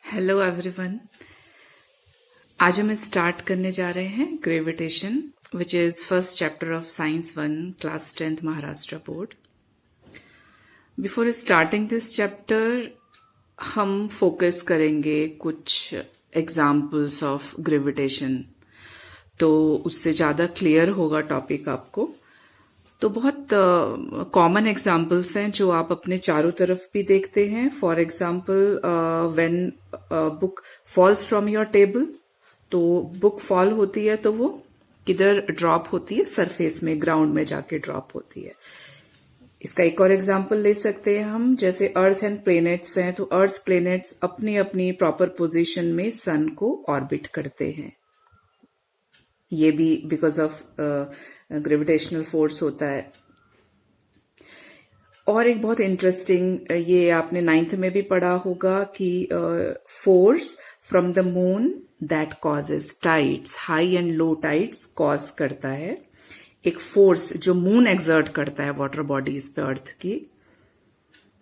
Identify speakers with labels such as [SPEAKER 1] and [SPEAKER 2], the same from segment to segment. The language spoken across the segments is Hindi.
[SPEAKER 1] Hello everyone. आज हम स्टार्ट करने जा रहे हैं gravitation, which is first chapter of science 1 class 10th Maharashtra board. Before starting this chapter हम फोकस करेंगे कुछ एग्जाम्पल्स ऑफ ग्रेविटेशन, तो उससे ज़्यादा क्लियर होगा टॉपिक आपको। तो बहुत कॉमन एग्जाम्पल्स हैं जो आप अपने चारों तरफ भी देखते हैं। For example, when book falls from your table, तो बुक फॉल होती है तो वो किधर ड्रॉप होती है? सरफेस में, ग्राउंड में जाके ड्रॉप होती है। इसका एक और एग्जाम्पल ले सकते हैं हम, जैसे अर्थ एंड प्लेनेट्स हैं, तो अर्थ प्लेनेट्स अपनी अपनी प्रॉपर पोजीशन में सन को ऑर्बिट करते हैं। ये भी बिकॉज ऑफ ग्रेविटेशनल फोर्स होता है। और एक बहुत इंटरेस्टिंग, ये आपने 9th में भी पढ़ा होगा कि force from the moon that causes tides, high and low tides cause करता है। एक फोर्स जो मून एक्सर्ट करता है वाटर बॉडीज पे अर्थ की,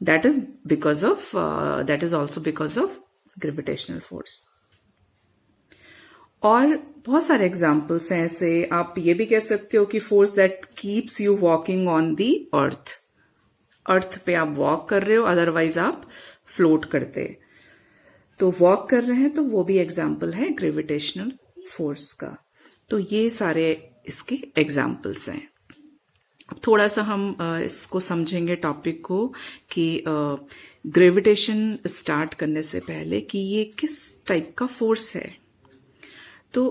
[SPEAKER 1] that is also because of gravitational force. और बहुत सारे एग्जाम्पल्स हैं ऐसे। आप ये भी कह सकते हो कि force that keeps you walking on the earth, earth पे आप वॉक कर रहे हो, अदरवाइज आप फ्लोट करते। तो वॉक कर रहे हैं तो वो भी एग्जाम्पल है ग्रेविटेशनल फोर्स का। तो ये सारे इसके एग्जाम्पल्स हैं। अब थोड़ा सा हम इसको समझेंगे टॉपिक को कि ग्रेविटेशन स्टार्ट करने से पहले कि ये किस टाइप का फोर्स है। तो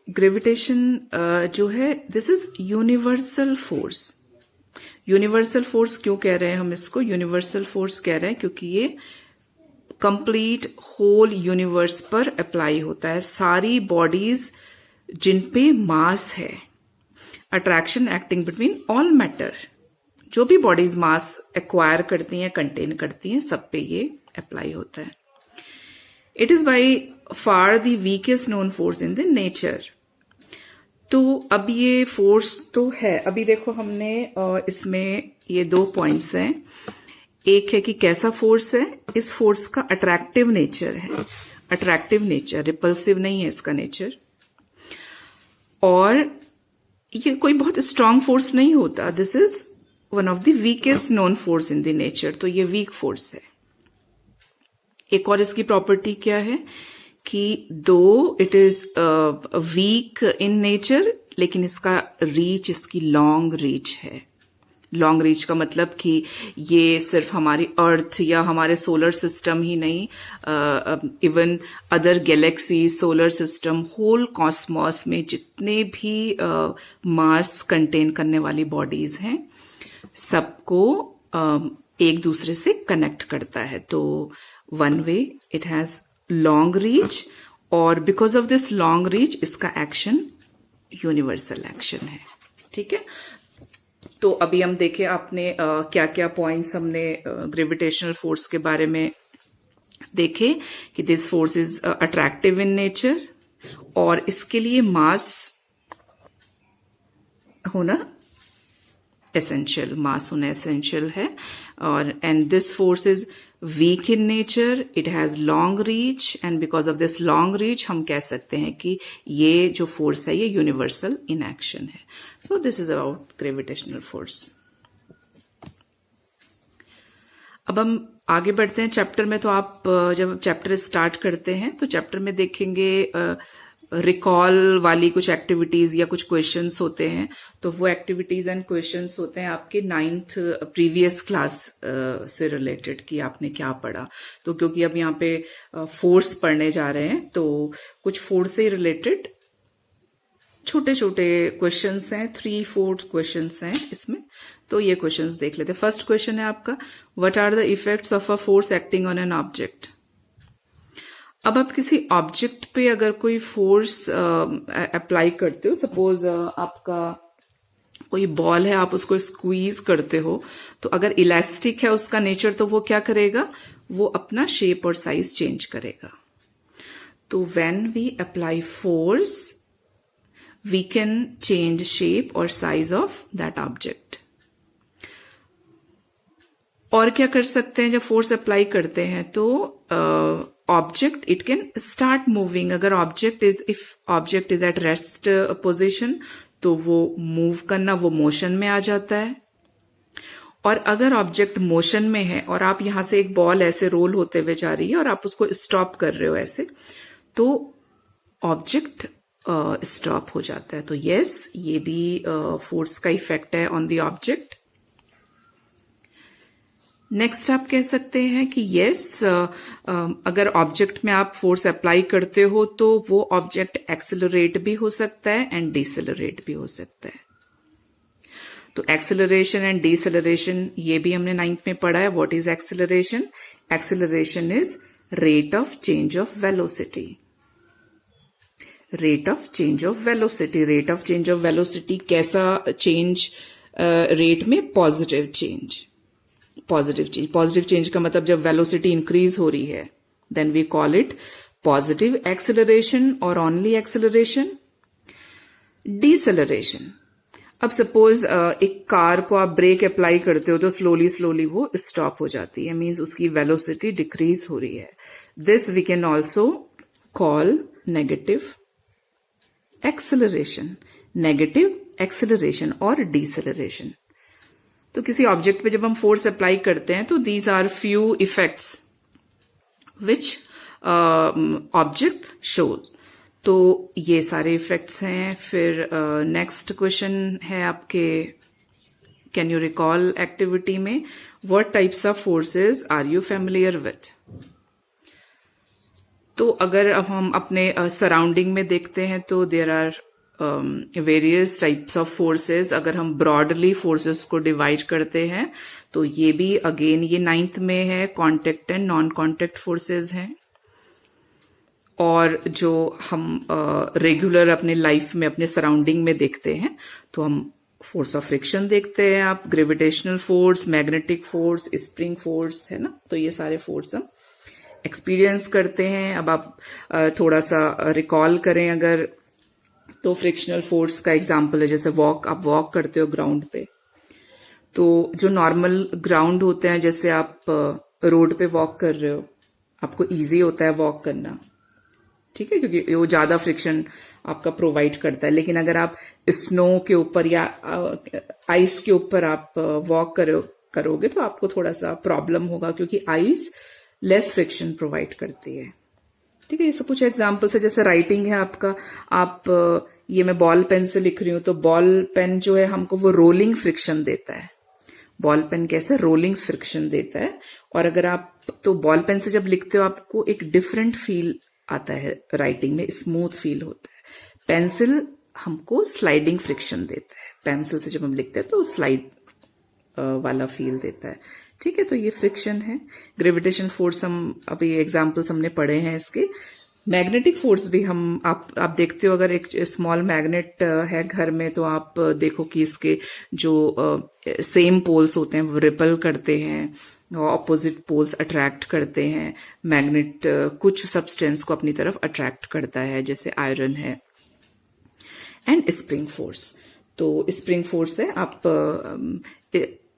[SPEAKER 1] ग्रेविटेशन जो है, this is universal force. Universal force क्यों कह रहे हैं हम इसको? यूनिवर्सल फोर्स कह रहे हैं क्योंकि ये कंप्लीट होल यूनिवर्स पर अप्लाई होता है। सारी बॉडीज जिन पे मास है, attraction acting between all matter, जो भी बॉडीज मास एक्वायर करती हैं, कंटेन करती हैं, सब पे ये अप्लाई होता है। It is by far the weakest known force in the nature. तो अब ये फोर्स तो है। अभी देखो हमने इसमें ये 2 पॉइंट्स हैं। एक है कि कैसा फोर्स है, इस फोर्स का अट्रैक्टिव नेचर है, अट्रैक्टिव नेचर, रिपल्सिव नहीं है इसका नेचर। और ये कोई बहुत स्ट्रांग फोर्स नहीं होता। This is one of the weakest known force in the nature, तो ये वीक फोर्स है। एक और इसकी प्रॉपर्टी क्या है कि दो it is weak in nature, लेकिन इसका रीच, इसकी लॉन्ग रीच है। लॉन्ग रीच का मतलब कि ये सिर्फ हमारी अर्थ या हमारे सोलर सिस्टम ही नहीं, even other galaxy, solar system, whole cosmos में जितने भी मास कंटेन करने वाली बॉडीज हैं, सबको एक दूसरे से कनेक्ट करता है। तो one way it has long reach, और because of this long reach इसका एक्शन यूनिवर्सल एक्शन है। ठीक है, तो अभी हम देखें आपने क्या क्या पॉइंट्स हमने ग्रेविटेशनल फोर्स के बारे में देखे कि this force is attractive in nature, और इसके लिए मास होना एसेंशियल, मास होना एसेंशियल है। और and this force is weak in nature, it has long reach, and because of this long reach हम कह सकते हैं कि ये जो फोर्स है ये यूनिवर्सल इन एक्शन है। So this is about gravitational force. अब हम आगे बढ़ते हैं चैप्टर में। तो आप जब चैप्टर स्टार्ट करते हैं तो चैप्टर में देखेंगे रिकॉल वाली कुछ एक्टिविटीज या कुछ क्वेश्चंस होते हैं। तो वो एक्टिविटीज एंड क्वेश्चंस होते हैं आपके 9th प्रीवियस क्लास से रिलेटेड कि आपने क्या पढ़ा। तो क्योंकि अब यहाँ पे फोर्स पढ़ने जा रहे हैं, तो कुछ फोर्स से रिलेटेड छोटे छोटे क्वेश्चंस हैं, 3-4 क्वेश्चंस हैं इसमें। तो ये क्वेश्चंस देख लेते हैं। फर्स्ट क्वेश्चन है आपका, what are the effects of a force acting on an object. अब आप किसी ऑब्जेक्ट पे अगर कोई फोर्स अप्लाई करते हो, सपोज आपका कोई बॉल है, आप उसको स्क्वीज करते हो, तो अगर इलास्टिक है उसका नेचर, तो वो क्या करेगा? वो अपना शेप और साइज चेंज करेगा। तो when we apply force we can change shape और साइज ऑफ दैट ऑब्जेक्ट। और क्या कर सकते हैं जब फोर्स अप्लाई करते हैं? तो object it can start moving. अगर if object is at rest position तो वो मूव करना, वो मोशन में आ जाता है. और अगर ऑब्जेक्ट मोशन में है और आप यहां से एक बॉल ऐसे रोल होते हुए जा रही है और आप उसको स्टॉप कर रहे हो ऐसे, तो ऑब्जेक्ट स्टॉप हो जाता है. तो यस, ये भी फोर्स का इफेक्ट है ऑन द ऑब्जेक्ट. नेक्स्ट आप कह सकते हैं कि यस, अगर ऑब्जेक्ट में आप फोर्स अप्लाई करते हो तो वो ऑब्जेक्ट एक्सेलरेट भी हो सकता है एंड डिसेलरेट भी हो सकता है. तो एक्सेलरेशन एंड डिसेलरेशन ये भी हमने 9th में पढ़ा है. What is acceleration? Acceleration is rate of change of velocity. Rate of change of velocity. Rate of change of velocity कैसा चेंज? रेट में पॉजिटिव चेंज. पॉजिटिव चेंज का मतलब जब वेलोसिटी इंक्रीज हो रही है, then we call it positive acceleration और ओनली एक्सेलरेशन. डिसेलरेशन, अब सपोज एक कार को आप ब्रेक अप्लाई करते हो तो स्लोली वो स्टॉप हो जाती है, मींस उसकी वेलोसिटी डिक्रीज हो रही है. This we can also call negative acceleration. Negative acceleration और डिसेलरेशन. तो किसी ऑब्जेक्ट पे जब हम फोर्स अप्लाई करते हैं तो these are few effects which object shows. तो ये सारे इफेक्ट्स हैं. फिर नेक्स्ट क्वेश्चन है आपके, कैन यू रिकॉल एक्टिविटी में what types of forces are you familiar with. तो अगर हम अपने सराउंडिंग में देखते हैं तो there are various types of forces. अगर हम ब्रॉडली फोर्सेस को डिवाइड करते हैं तो ये भी अगेन ये 9th में है. Contact and non contact forces हैं. और जो हम रेगुलर अपने लाइफ में अपने सराउंडिंग में देखते हैं तो हम फोर्स ऑफ फ्रिक्शन देखते हैं, आप gravitational force, magnetic force, spring force, है ना. तो ये सारे फोर्स हम एक्सपीरियंस करते हैं. अब आप थोड़ा सा रिकॉल करें अगर, तो फ्रिक्शनल फोर्स का एग्जांपल है जैसे आप वॉक करते हो ग्राउंड पे, तो जो नॉर्मल ग्राउंड होते हैं, जैसे आप रोड पे वॉक कर रहे हो, आपको इजी होता है वॉक करना, ठीक है, क्योंकि वो ज्यादा फ्रिक्शन आपका प्रोवाइड करता है. लेकिन अगर आप स्नो के ऊपर या आइस के ऊपर आप वॉक करोगे तो आपको थोड़ा सा प्रॉब्लम होगा, क्योंकि आइस लेस फ्रिक्शन प्रोवाइड करती है. ठीक है, ये सब कुछ एग्जाम्पल्स है. जैसे राइटिंग है आपका, आप ये मैं बॉल पेन से लिख रही हूं तो बॉल पेन जो है हमको वो रोलिंग फ्रिक्शन देता है. बॉल पेन कैसे रोलिंग फ्रिक्शन देता है. और अगर आप तो बॉल पेन से जब लिखते हो आपको एक डिफरेंट फील आता है, राइटिंग में स्मूथ फील होता है. पेंसिल हमको स्लाइडिंग फ्रिक्शन देता है. पेंसिल से जब हम लिखते हैं तो स्लाइड वाला फील देता है. ठीक है, तो ये फ्रिक्शन है. ग्रेविटेशन फोर्स हम अभी एग्जांपल्स हमने पढ़े हैं इसके. मैग्नेटिक फोर्स भी आप देखते हो, अगर एक स्मॉल मैग्नेट है घर में तो आप देखो कि इसके जो सेम पोल्स होते हैं वो रिपल करते हैं, ऑपोजिट पोल्स अट्रैक्ट करते हैं. मैग्नेट कुछ सब्सटेंस को अपनी तरफ अट्रैक्ट करता है, जैसे आयरन है. एंड स्प्रिंग फोर्स, तो स्प्रिंग फोर्स है, आप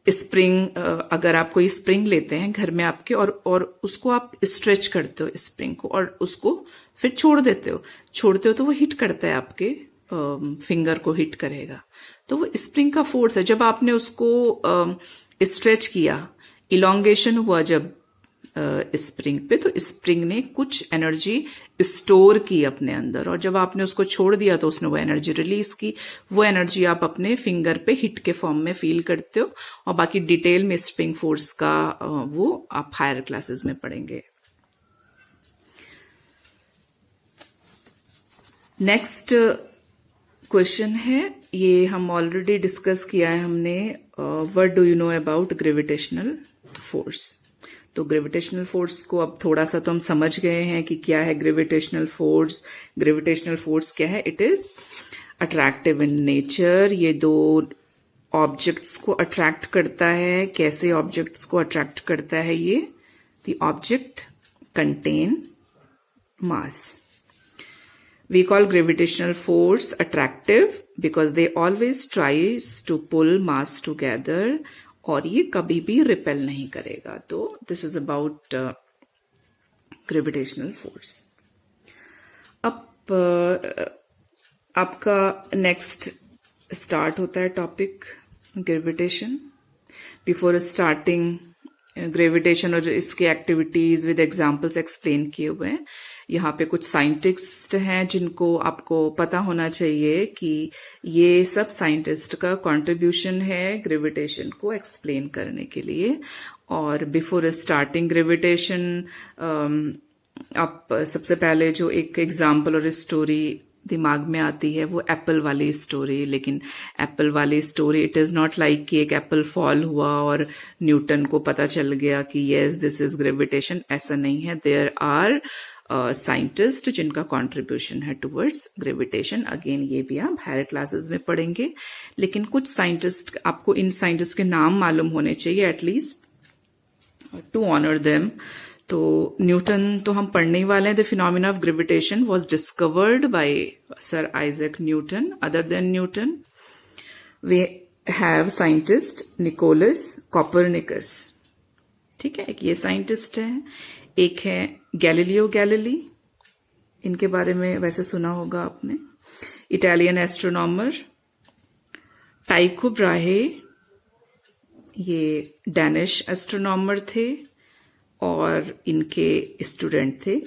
[SPEAKER 1] स्प्रिंग, अगर आप कोई स्प्रिंग लेते हैं घर में आपके और उसको आप स्ट्रेच करते हो स्प्रिंग को, और उसको फिर छोड़ते हो तो वो हिट करता है, आपके फिंगर को हिट करेगा. तो वो स्प्रिंग का फोर्स है. जब आपने उसको स्ट्रेच किया, इलोंगेशन हुआ जब स्प्रिंग पे, तो स्प्रिंग ने कुछ एनर्जी स्टोर की अपने अंदर, और जब आपने उसको छोड़ दिया तो उसने वो एनर्जी रिलीज की. वो एनर्जी आप अपने फिंगर पे हिट के फॉर्म में फील करते हो. और बाकी डिटेल में स्प्रिंग फोर्स का वो आप हायर क्लासेस में पढ़ेंगे. नेक्स्ट क्वेश्चन है, ये हम ऑलरेडी डिस्कस किया है हमने. What do you know about gravitational force. तो ग्रेविटेशनल फोर्स को अब थोड़ा सा तो हम समझ गए हैं कि क्या है ग्रेविटेशनल फोर्स. ग्रेविटेशनल फोर्स क्या है? It is attractive in nature. ये दो ऑब्जेक्ट्स को अट्रैक्ट करता है. कैसे ऑब्जेक्ट्स को अट्रैक्ट करता है ये? The object contain mass. We call gravitational force attractive because they always tries to pull mass together, और ये कभी भी रिपेल नहीं करेगा. तो this is about gravitational force. अब आपका नेक्स्ट स्टार्ट होता है topic gravitation. Before starting gravitation और इसकी एक्टिविटीज विद एग्जांपल्स एक्सप्लेन किए हुए हैं। यहाँ पे कुछ साइंटिस्ट हैं जिनको आपको पता होना चाहिए कि ये सब साइंटिस्ट का कंट्रीब्यूशन है ग्रेविटेशन को एक्सप्लेन करने के लिए। और बिफोर स्टार्टिंग ग्रेविटेशन आप सबसे पहले जो एक एग्जाम्पल और स्टोरी दिमाग में आती है वो एप्पल वाली स्टोरी। लेकिन एप्पल वाली story it is not like कि एक एप्पल फॉल हुआ और न्यूटन को पता चल गया कि यस दिस इज ग्रेविटेशन, ऐसा नहीं है। देयर आर साइंटिस्ट जिनका कंट्रीब्यूशन है टुवर्ड्स ग्रेविटेशन। अगेन ये भी आप हायर क्लासेस में पढ़ेंगे, लेकिन कुछ साइंटिस्ट, आपको इन साइंटिस्ट के नाम मालूम होने चाहिए एटलीस्ट टू ऑनर देम। तो न्यूटन तो हम पढ़ने ही वाले हैं। The phenomena of gravitation was discovered by sir Isaac Newton. Other than Newton we have scientist Nicolaus Copernicus. ठीक है, एक ये साइंटिस्ट है, एक है गैलीलियो गैलीली, इनके बारे में वैसे सुना होगा आपने। इटालियन एस्ट्रोनॉमर टाइको ब्राहे, ये डैनिश एस्ट्रोनॉमर थे और इनके स्टूडेंट थे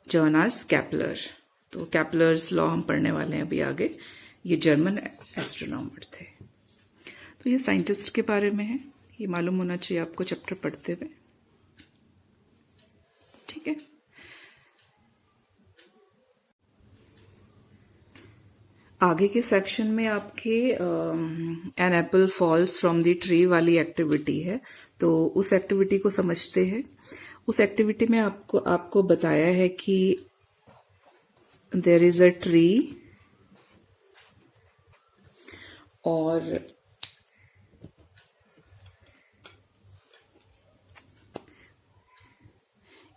[SPEAKER 1] जोनास केपलर। तो केपलर्स लॉ हम पढ़ने वाले हैं अभी आगे। ये जर्मन एस्ट्रोनॉमर थे। तो ये साइंटिस्ट के बारे में है, ये मालूम होना चाहिए आपको चैप्टर पढ़ते हुए। ठीक है, आगे के सेक्शन में आपके an apple falls from the tree वाली एक्टिविटी है। तो उस एक्टिविटी को समझते हैं। उस एक्टिविटी में आपको बताया है कि देयर इज अ ट्री और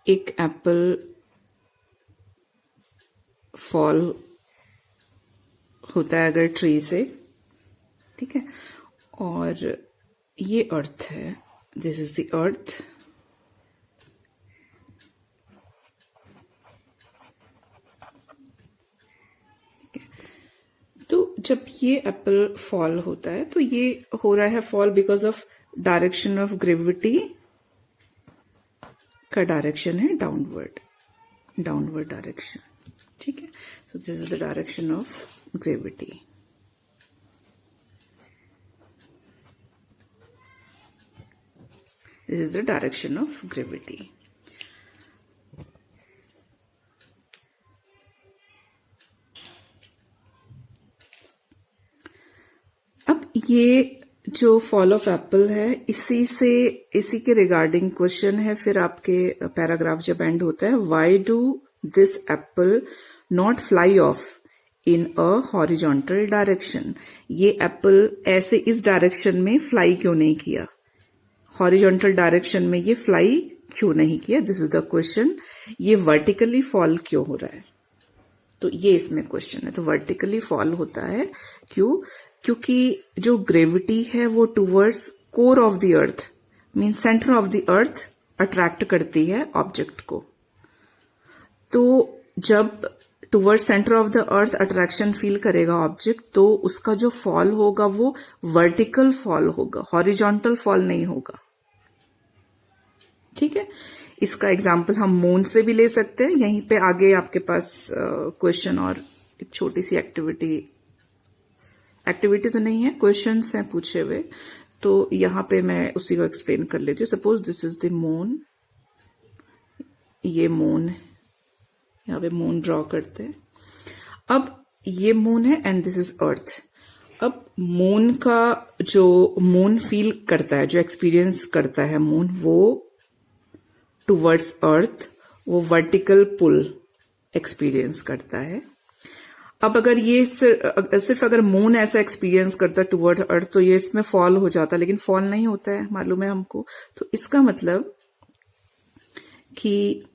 [SPEAKER 1] एक एप्पल फॉल होता है अगर ट्री से, ठीक है। और ये अर्थ है, दिस इज द अर्थ। तो जब ये एप्पल फॉल होता है तो ये हो रहा है fall because of direction of gravity का डायरेक्शन है डाउनवर्ड डायरेक्शन। ठीक है, so this is the direction of gravity. This is the direction of gravity. अब ये जो फॉल ऑफ एप्पल है, इसी के रिगार्डिंग क्वेश्चन है। फिर आपके पैराग्राफ जब एंड होता है, why do this Apple not fly of in a horizontal direction. ये एप्पल ऐसे इस डायरेक्शन में फ्लाई क्यों नहीं किया, हॉरिजॉन्टल डायरेक्शन में ये फ्लाई क्यों नहीं किया, दिस इज द क्वेश्चन। ये वर्टिकली फॉल क्यों हो रहा है, तो ये इसमें क्वेश्चन है। तो वर्टिकली फॉल होता है क्योंकि जो ग्रेविटी है वो towards core of the earth mean centre of the earth attract करती है ऑब्जेक्ट को। तो जब toward centre of the earth attraction feel करेगा ऑब्जेक्ट, तो उसका जो फॉल होगा वो वर्टिकल फॉल होगा, हॉरिजॉन्टल फॉल नहीं होगा। ठीक है, इसका एग्जाम्पल हम मून से भी ले सकते हैं। यहीं पे आगे आपके पास क्वेश्चन और एक छोटी सी एक्टिविटी तो नहीं है, क्वेश्चंस हैं पूछे हुए। तो यहां पे मैं उसी को एक्सप्लेन कर लेती हूँ। Suppose this is the moon, ये मून, यहाँ पे मून ड्रॉ करते हैं। अब ये मून है एंड दिस इज अर्थ। अब मून का जो मून फील करता है, जो एक्सपीरियंस करता है मून, वो टुवर्ड्स अर्थ वो वर्टिकल पुल एक्सपीरियंस करता है। अब अगर ये सिर्फ अगर मून ऐसा एक्सपीरियंस करता है टुवर्ड्स अर्थ तो ये इसमें फॉल हो जाता, लेकिन फॉल नहीं होता है, मालूम है हमको। तो इसका मतलब कि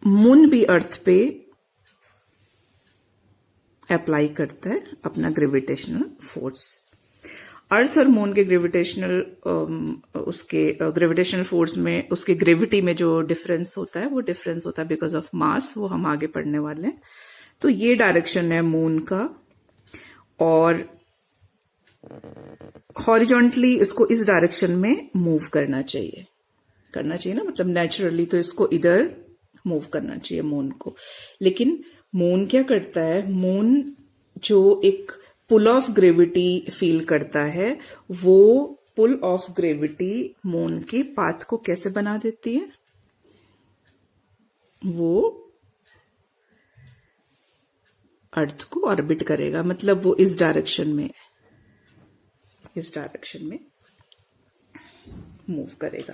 [SPEAKER 1] मून भी अर्थ पे अप्लाई करता है अपना ग्रेविटेशनल फोर्स। अर्थ और मून के उसके ग्रेविटेशनल फोर्स में, उसके ग्रेविटी में जो डिफरेंस होता है, वो डिफरेंस होता है बिकॉज ऑफ मास। वो हम आगे पढ़ने वाले हैं। तो ये डायरेक्शन है मून का, और हॉरिजॉन्टली इसको इस डायरेक्शन में मूव करना चाहिए ना, मतलब नेचुरली तो इसको इधर मूव करना चाहिए मून को। लेकिन मून क्या करता है, मून जो एक पुल ऑफ ग्रेविटी फील करता है, वो पुल ऑफ ग्रेविटी मून के पाथ को कैसे बना देती है, वो अर्थ को ऑर्बिट करेगा, मतलब वो इस डायरेक्शन में मूव करेगा।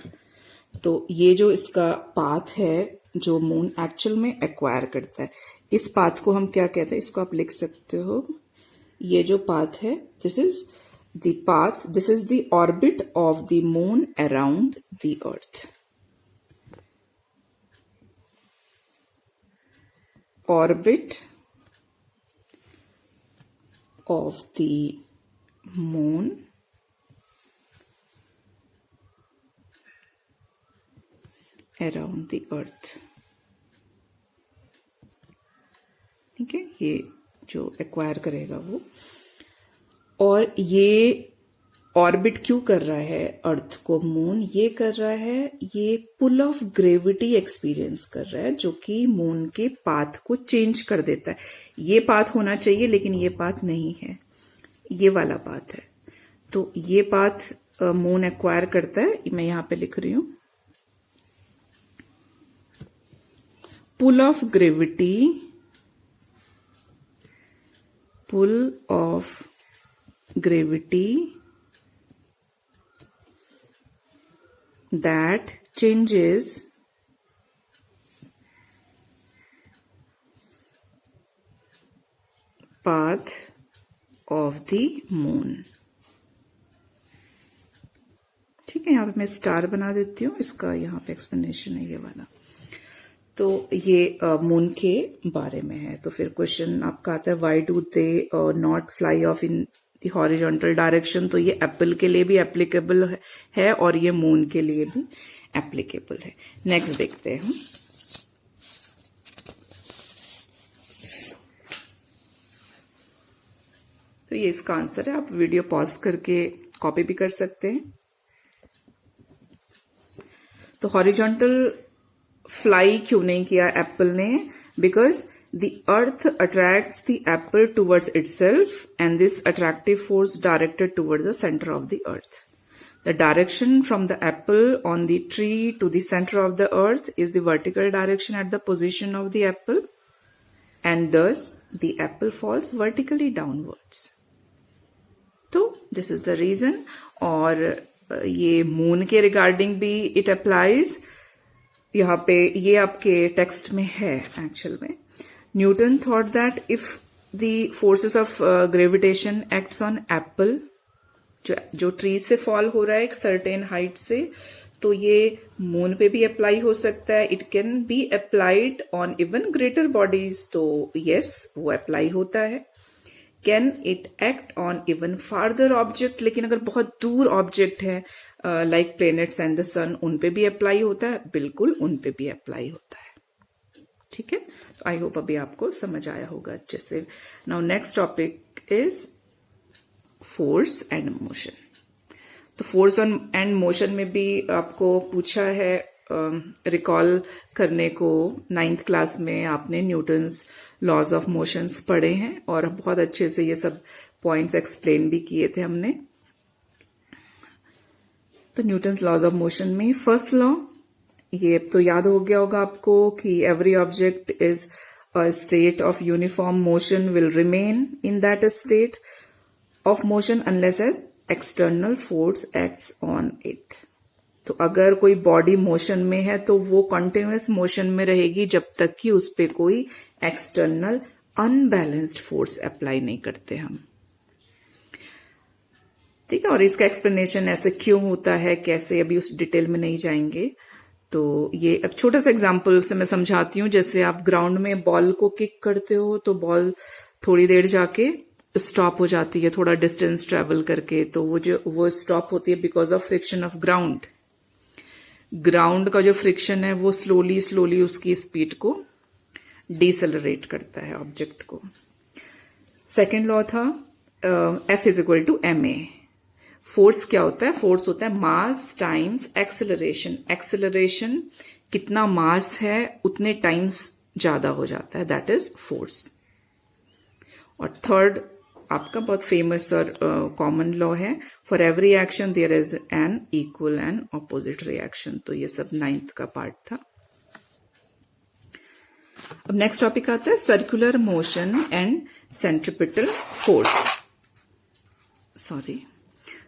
[SPEAKER 1] तो ये जो इसका पाथ है जो मून एक्चुअल में एक्वायर करता है, इस पाथ को हम क्या कहते हैं, इसको आप लिख सकते हो, ये जो पाथ है, this is the path, this is the orbit of the moon around the earth. Orbit of the moon around the earth. ठीक है, ये जो एक्वायर करेगा वो। और ये ऑर्बिट क्यों कर रहा है अर्थ को मून, ये कर रहा है, ये पुल ऑफ ग्रेविटी एक्सपीरियंस कर रहा है, जो कि मून के पाथ को चेंज कर देता है। ये पाथ होना चाहिए लेकिन ये पाथ नहीं है, ये वाला पाथ है। तो ये पाथ मून एक्वायर करता है, मैं यहां पे लिख रही हूं, pull of gravity, pull of gravity that changes path of the moon। ठीक है, यहां पे मैं स्टार बना देती हूं, इसका यहां पे एक्सप्लेनेशन है ये वाला। तो ये मून के बारे में है। तो फिर क्वेश्चन आपका आता है, why do they not fly of in the horizontal direction. तो ये एप्पल के लिए भी एप्लीकेबल है और ये मून के लिए भी एप्लीकेबल है। नेक्स्ट देखते हैं हम। तो ये इसका आंसर है, आप वीडियो पॉज करके कॉपी भी कर सकते हैं। तो हॉरिजॉन्टल फ्लाई क्यों नहीं किया एप्पल ने, because the earth attracts the apple towards itself and this attractive force directed towards the center of the earth. The direction from the apple on the tree to the center of the earth is the vertical direction at the position of the apple, and thus the apple falls vertically downwards. तो this is the reason। और ये मून के रिगार्डिंग भी इट अप्लाइज। यहाँ पे ये आपके टेक्स्ट में है एक्चुअल में। Newton thought that if the forces of gravitation acts on apple, जो ट्री से फॉल हो रहा है एक सर्टेन हाइट से, तो ये मून पे भी अप्लाई हो सकता है। It can be applied on even greater bodies. तो यस, वो अप्लाई होता है। Can it act on even farther object, लेकिन अगर बहुत दूर ऑब्जेक्ट है लाइक प्लैनेट्स एंड द सन, उन पे भी अप्लाई होता है, बिल्कुल उन पे भी अप्लाई होता है। ठीक है, तो आई होप अभी आपको समझ आया होगा अच्छे से। Now next topic is force and motion. तो फोर्स एंड मोशन में भी आपको पूछा है रिकॉल करने को। 9th क्लास में आपने न्यूटन्स लॉज ऑफ मोशंस पढ़े हैं और बहुत अच्छे से ये सब पॉइंट्स एक्सप्लेन भी किए थे हमने। तो न्यूटन्स लॉज ऑफ मोशन में फर्स्ट लॉ, ये तो याद हो गया होगा आपको कि every object is a state of uniform motion will remain in that state of motion unless as external force acts on it. तो अगर कोई बॉडी मोशन में है तो वो कंटिन्यूअस मोशन में रहेगी जब तक कि उस पर कोई एक्सटर्नल अनबैलेंस्ड फोर्स अप्लाई नहीं करते हम। ठीक है, और इसका एक्सप्लेनेशन ऐसे क्यों होता है, कैसे, अभी उस डिटेल में नहीं जाएंगे। तो ये अब छोटा सा एग्जांपल से मैं समझाती हूँ। जैसे आप ग्राउंड में बॉल को किक करते हो तो बॉल थोड़ी देर जाके स्टॉप हो जाती है थोड़ा डिस्टेंस ट्रेवल करके, तो वो स्टॉप होती है because of friction of ground. Ground का जो फ्रिक्शन है वो स्लोली स्लोली उसकी स्पीड को डिसेलरेट करता है ऑब्जेक्ट को। सेकेंड लॉ था F is equal to ma। Force क्या होता है? फोर्स होता है मास टाइम्स एक्सेलरेशन। एक्सेलरेशन कितना मास है उतने टाइम्स ज्यादा हो जाता है, दैट इज फोर्स। और थर्ड आपका बहुत फेमस और कॉमन लॉ है, for every action there is an equal and opposite reaction. तो ये सब 9th का पार्ट था। अब नेक्स्ट टॉपिक आता है circular motion and centripetal force.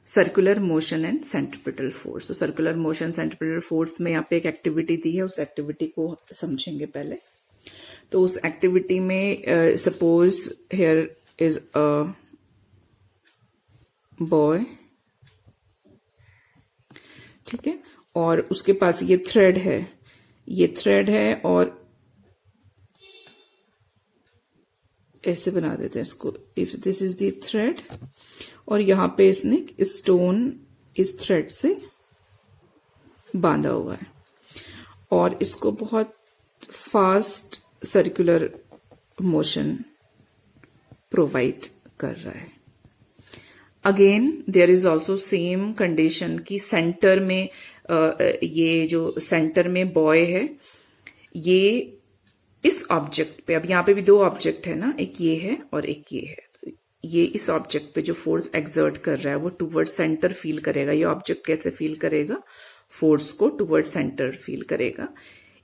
[SPEAKER 1] Circular motion and centripetal force. तो सर्कुलर मोशन सेंट्रिपिटल फोर्स में यहाँ पे एक एक्टिविटी दी है, उस एक्टिविटी को समझेंगे पहले। तो उस एक्टिविटी में suppose here is a boy, ठीक है, और उसके पास ये थ्रेड है और ऐसे बना देते हैं इसको, if this is the thread, और यहां पे इसने स्टोन इस थ्रेड से बांधा हुआ है और इसको बहुत फास्ट सर्कुलर मोशन प्रोवाइड कर रहा है। Again there is also same condition की सेंटर में ये जो सेंटर में बॉय है, ये इस ऑब्जेक्ट पे, अब यहाँ पे भी 2 ऑब्जेक्ट है ना, एक ये है और एक ये है, तो ये इस ऑब्जेक्ट पे जो फोर्स एक्सर्ट कर रहा है वो टुवर्ड सेंटर फील करेगा। ये ऑब्जेक्ट कैसे फील करेगा? फोर्स को टुवर्ड सेंटर फील करेगा।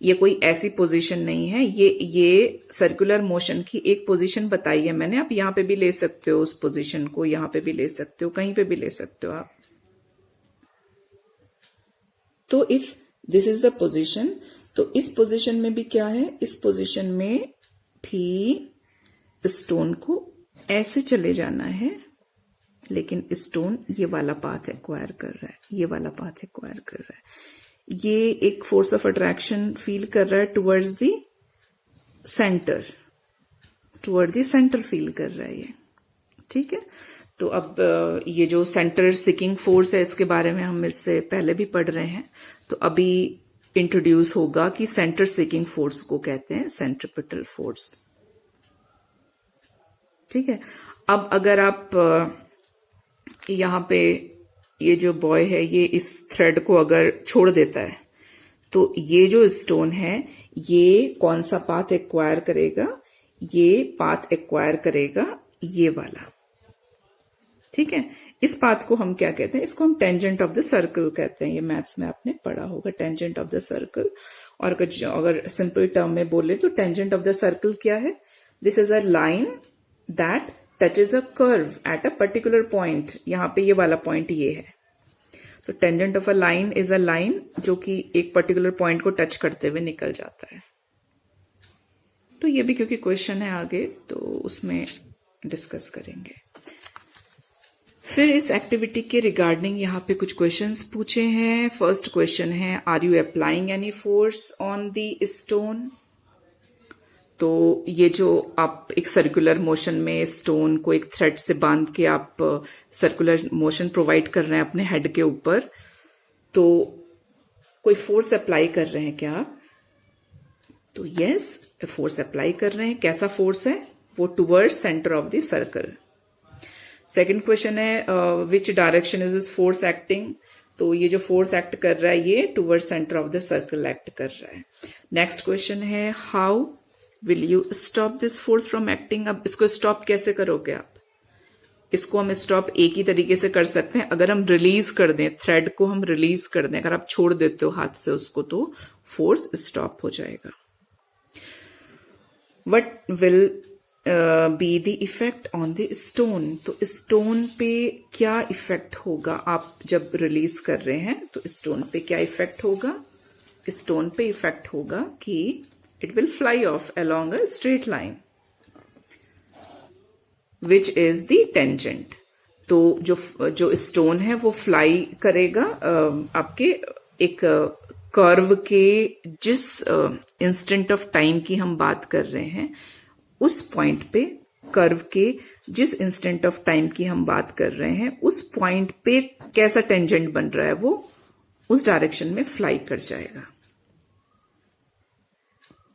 [SPEAKER 1] ये कोई ऐसी पोजीशन नहीं है, ये सर्कुलर मोशन की एक पोजीशन बताई है मैंने। आप यहाँ पे भी ले सकते हो उस पोजीशन को, यहाँ पे भी ले सकते हो, कहीं पे भी ले सकते हो आप। तो if this is the position, तो इस पोजीशन में भी क्या है? इस पोजीशन में भी स्टोन को ऐसे चले जाना है, लेकिन स्टोन ये वाला पाथ एक्वायर कर रहा है, ये वाला पाथ एक्वायर कर रहा है। ये एक फोर्स ऑफ अट्रैक्शन फील कर रहा है टुवर्ड्स द सेंटर, फील कर रहा है ये, ठीक है। तो अब ये जो सेंटर सिकिंग फोर्स है इसके बारे में हम इससे पहले भी पढ़ रहे हैं, तो अभी इंट्रोड्यूस होगा कि सेंटर सिकिंग फोर्स को कहते हैं सेंट्रिपिटल फोर्स, ठीक है। अब अगर आप यहां पे ये जो बॉय है ये इस थ्रेड को अगर छोड़ देता है, तो ये जो स्टोन है ये कौन सा पाथ एक्वायर करेगा? ये पाथ एक्वायर करेगा ये वाला, ठीक है। इस पाथ को हम क्या कहते हैं? इसको हम टेंजेंट ऑफ द सर्कल कहते हैं। ये मैथ्स में आपने पढ़ा होगा, टेंजेंट ऑफ द सर्कल। और अगर सिंपल टर्म में बोले तो टेंजेंट ऑफ द सर्कल क्या है? This is a line that touches a curve at a particular point. यहां पे ये वाला पॉइंट ये है, तो tangent of a line is a line जो कि एक पर्टिकुलर पॉइंट को टच करते हुए निकल जाता है। तो ये भी क्योंकि क्वेश्चन है आगे, तो उसमें डिस्कस करेंगे। फिर इस एक्टिविटी के रिगार्डिंग यहाँ पे कुछ क्वेश्चंस पूछे हैं। फर्स्ट क्वेश्चन है, are you applying any force on the stone? तो ये जो आप एक सर्कुलर मोशन में स्टोन को एक थ्रेड से बांध के आप सर्कुलर मोशन प्रोवाइड कर रहे हैं अपने हेड के ऊपर, तो कोई फोर्स अप्लाई कर रहे हैं क्या आप? तो यस, फोर्स अप्लाई कर रहे हैं। कैसा फोर्स है? वो toward centre of the circle. Second question है, which direction is this force acting? तो ये जो फोर्स एक्ट कर रहा है ये toward centre of the circle act कर रहा है। नेक्स्ट क्वेश्चन है, how will you stop this force from acting? अब इसको स्टॉप कैसे करोगे आप? इसको हम स्टॉप एक ही तरीके से कर सकते हैं, अगर हम रिलीज कर दें, थ्रेड को हम रिलीज कर दें, अगर आप छोड़ देते हो हाथ से उसको, तो फोर्स स्टॉप हो जाएगा। What will be the effect on the stone? तो स्टोन पे क्या इफेक्ट होगा? आप जब रिलीज कर रहे हैं तो स्टोन पे क्या इफेक्ट होगा? स्टोन पे इफेक्ट होगा कि it will fly off along a straight line which is the tangent। तो जो स्टोन है वो फ्लाई करेगा आपके एक कर्व के जिस इंस्टेंट ऑफ टाइम की हम बात कर रहे हैं उस पॉइंट पे कर्व के जिस इंस्टेंट ऑफ टाइम की हम बात कर रहे हैं उस पॉइंट पे कैसा टेंजेंट बन रहा है वो उस डायरेक्शन में फ्लाई कर जाएगा।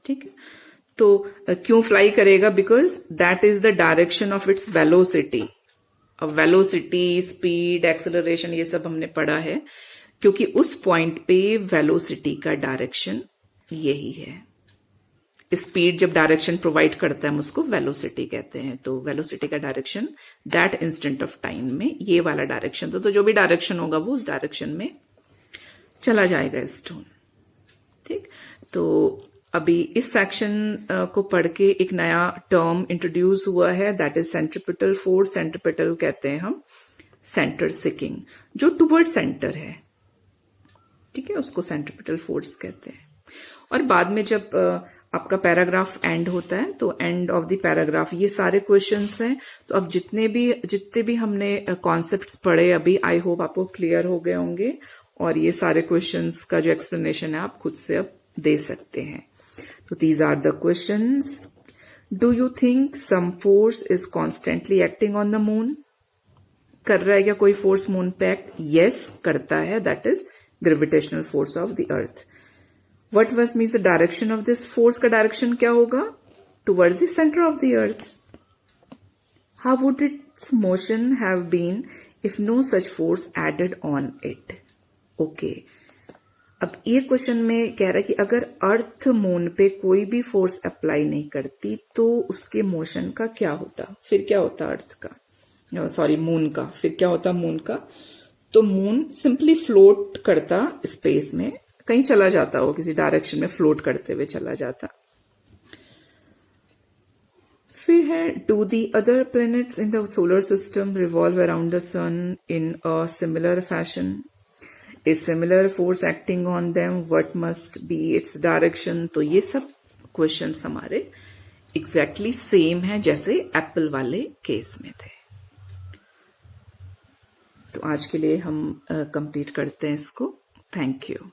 [SPEAKER 1] ठीक है, तो क्यों फ्लाई करेगा? Because that is the direction of its velocity. अब वेलोसिटी, स्पीड, एक्सेलरेशन ये सब हमने पढ़ा है, क्योंकि उस पॉइंट पे वेलोसिटी का डायरेक्शन यही है। स्पीड जब डायरेक्शन प्रोवाइड करता है हम उसको वेलोसिटी कहते हैं। तो वेलोसिटी का direction that instant of time में ये वाला डायरेक्शन, तो जो भी डायरेक्शन होगा वो उस डायरेक्शन में चला जाएगा स्टोन। ठीक, तो अभी इस सेक्शन को पढ़ के एक नया टर्म इंट्रोड्यूस हुआ है, that is centripetal force. Centripetal कहते हैं हम सेंटर सिकिंग, जो टुवर्ड सेंटर है। ठीक है, उसको सेंट्रीपिटल फोर्स कहते हैं। और बाद में जब आपका पैराग्राफ एंड होता है तो एंड ऑफ द पैराग्राफ ये सारे क्वेश्चंस हैं। तो अब जितने भी हमने कॉन्सेप्ट्स पढ़े अभी, आई होप आपको क्लियर हो गए होंगे, और ये सारे क्वेश्चंस का जो एक्सप्लेनेशन है आप खुद से अब दे सकते हैं। तो these are the questions. Do you think some force is constantly acting on the moon? कर रहा है क्या कोई फोर्स मून पे एक्ट? यस, करता है, that is gravitational force of the earth. What was means the direction of this force? का डायरेक्शन क्या होगा? Towards the center of the earth. How would its motion have been if no such force added on it? Okay. अब ये क्वेश्चन में कह रहा है कि अगर अर्थ मून पे कोई भी फोर्स अप्लाई नहीं करती तो उसके मोशन का क्या होता? फिर क्या होता अर्थ का, सॉरी मून का, फिर क्या होता मून का? तो मून सिंपली फ्लोट करता स्पेस में, कहीं चला जाता हो, किसी डायरेक्शन में फ्लोट करते हुए चला जाता। फिर है, do the other planets in the solar system revolve around the sun in a similar fashion? Is similar force acting on them? What must be its direction? तो ये सब क्वेश्चंस हमारे एग्जैक्टली सेम है जैसे एप्पल वाले केस में थे। तो आज के लिए हम कंप्लीट करते हैं इसको। Thank you.